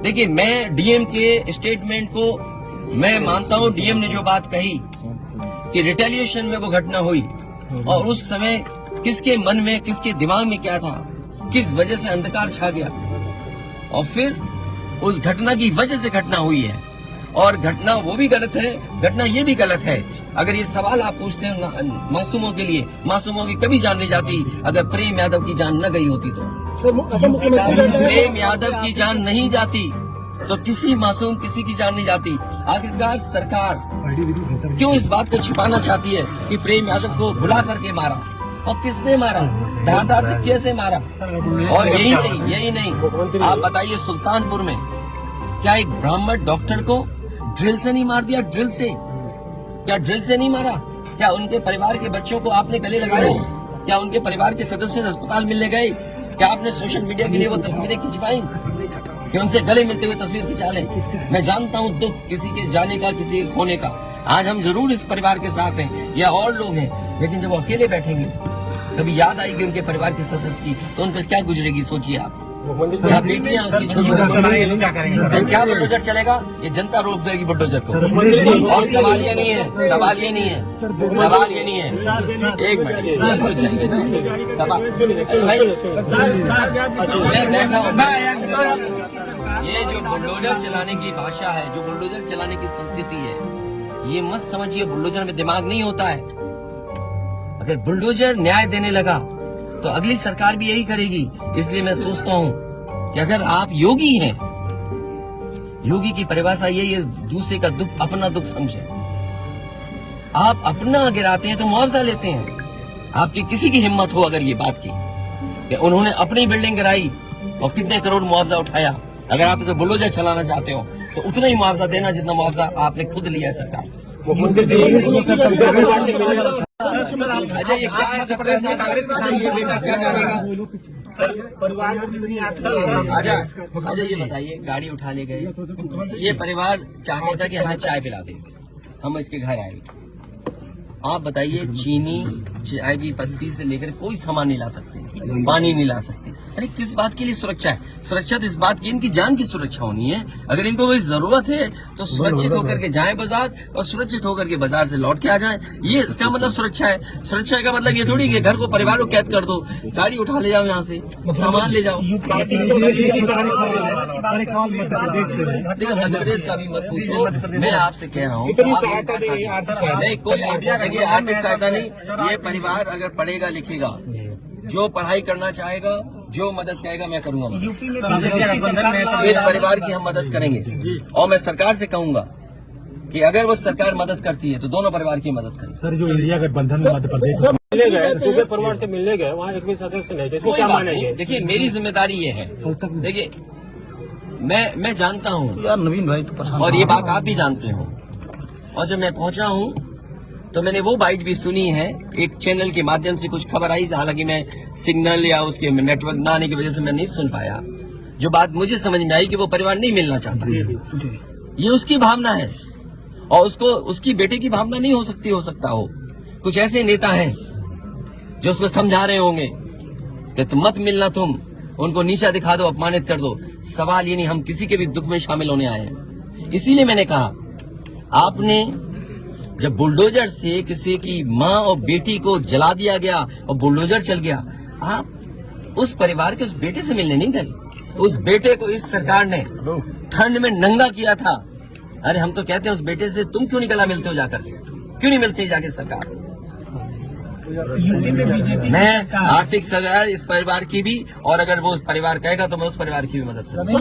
देखिए, मैं डीएम के स्टेटमेंट को मैं मानता हूं। डीएम ने जो बात कही कि रिटेलिएशन में वो घटना हुई और उस समय किसके मन में, किसके दिमाग में क्या था, किस वजह से अंधकार छा गया और फिर उस घटना की वजह से घटना हुई है। और घटना वो भी गलत है, घटना ये भी गलत है। अगर ये सवाल आप पूछते हैं मासूमों के लिए, मासूमों की कभी जान नहीं जाती अगर प्रेम यादव की जान न गई होती तो। प्रेम यादव की जान नहीं जाती तो किसी मासूम किसी की जान नहीं जाती। आखिरकार सरकार क्यों इस बात को छिपाना चाहती है कि प्रेम यादव को भुला करके मारा, और किसने मारा, धारदार से कैसे मारा। और यही नहीं आप बताइए, सुल्तानपुर में क्या एक ब्राह्मण डॉक्टर को ड्रिल से नहीं मार दिया? ड्रिल से, क्या ड्रिल से नहीं मारा? क्या उनके परिवार के बच्चों को आपने गले लगाए? क्या उनके परिवार के सदस्य अस्पताल मिलने गए? क्या आपने सोशल मीडिया के लिए वो तस्वीरें खिंचवाई कि उनसे गले मिलते हुए तस्वीर खिंचा लें? मैं जानता हूँ दुख किसी के जाने का, किसी के खोने का। आज हम जरूर इस परिवार के साथ हैं या और लोग हैं, लेकिन जब वो अकेले बैठेंगे कभी याद आएगी उनके परिवार के सदस्य की तो उन पर क्या गुजरेगी, सोचिए आप। क्या बेटियां उसकी छोटी क्या बुलडोजर चलेगा? ये जनता रोक देगी बुलडोजर को। और सवाल ये नहीं है, सवाल ये नहीं है, सवाल ये नहीं है। एक मिनट सवाल भाई, मैं बैठा हूँ। ये जो बुलडोजर चलाने की भाषा है, जो बुलडोजर चलाने की संस्कृति है, ये मत समझिए बुलडोजर में दिमाग नहीं होता है। अगर बुलडोजर न्याय देने लगा तो अगली सरकार भी यही करेगी। इसलिए मैं सोचता हूँ कि अगर आप योगी हैं, योगी की परिभाषा यही है, दूसरे का दुख अपना दुख समझे। आप अपना गिराते हैं तो मुआवजा लेते हैं। आपकी किसी की हिम्मत हो अगर ये बात की कि उन्होंने अपनी बिल्डिंग गिराई और कितने करोड़ मुआवजा उठाया, अगर आप इसे बुलडोजर चलाना चाहते हो तो उतना ही मुआवजा देना जितना मुआवजा आपने खुद लिया है सरकार से। अच्छा, ये क्या है सबका साथ? अच्छा, ये बेटा क्या जानेगा? अच्छा, ये बताइए, गाड़ी उठा ले गए, ये परिवार चाहता था कि हमें चाय पिला दे, हम इसके घर आए। आप बताइए, चीनी, चाय की पत्ती से लेकर कोई सामान नहीं ला सकते, पानी नहीं ला सकते। अरे किस बात के लिए सुरक्षा है? सुरक्षा तो इस बात की इनकी जान की सुरक्षा होनी है। अगर इनको कोई जरूरत है तो सुरक्षित होकर के जाएं बाजार और सुरक्षित होकर के बाजार से लौट के आ जाएं। ये इसका मतलब सुरक्षा है। सुरक्षा का मतलब ये थोड़ी कि घर को, परिवार को कैद कर दो, गाड़ी उठा ले जाओ, यहाँ से सामान ले जाओ। देखो, मध्य प्रदेश का भी मत पूछो, मैं आपसे कह रहा हूँ नहीं, कोई आर्थिक सहायता नहीं। ये परिवार अगर पढ़ेगा लिखेगा, जो पढ़ाई करना चाहेगा, जो मदद कहेगा मैं करूंगा। इस परिवार की हम मदद करेंगे और मैं सरकार से कहूंगा कि अगर वो सरकार मदद करती है तो दोनों परिवार की मदद करें। सर, जो इंडिया गठबंधन में मध्य प्रदेश मिलने गए, परिवार से मिलने गए, वहाँ एक भी सदस्य नहीं, इसको क्या मानेंगे? देखिए, मेरी जिम्मेदारी ये है, देखिए मैं जानता हूँ यार नवीन भाई तो, और ये बात आप भी जानते हो। और जब मैं पहुंचा हूँ तो मैंने वो बाइट भी सुनी है, एक चैनल के माध्यम से कुछ खबर आई, हालांकि मैं सिग्नल या उसके नेटवर्क न आने की वजह से मैं नहीं सुन पाया। जो बात मुझे समझ में आई कि वो परिवार नहीं मिलना चाहता, ये उसकी भावना है और उसको, उसकी बेटे की भावना नहीं हो सकता हो। कुछ ऐसे नेता हैं जो उसको समझा रहे होंगे कि तुम मत मिलना, तुम उनको नीचा दिखा दो, अपमानित कर दो। सवाल ये नहीं, हम किसी के भी दुख में शामिल होने आए हैं। इसीलिए मैंने कहा, आपने जब बुलडोजर से किसी की माँ और बेटी को जला दिया गया और बुलडोजर चल गया, आप उस परिवार के उस बेटे से मिलने नहीं गए। उस बेटे को इस सरकार ने ठंड में नंगा किया था। अरे हम तो कहते हैं उस बेटे से तुम क्यों नहीं गला मिलते हो जाकर, क्यों नहीं मिलते जाके सरकार? मैं आर्थिक सहायता इस परिवार की भी, और अगर वो उस परिवार कहेगा तो मैं उस परिवार की भी मदद करूंगा।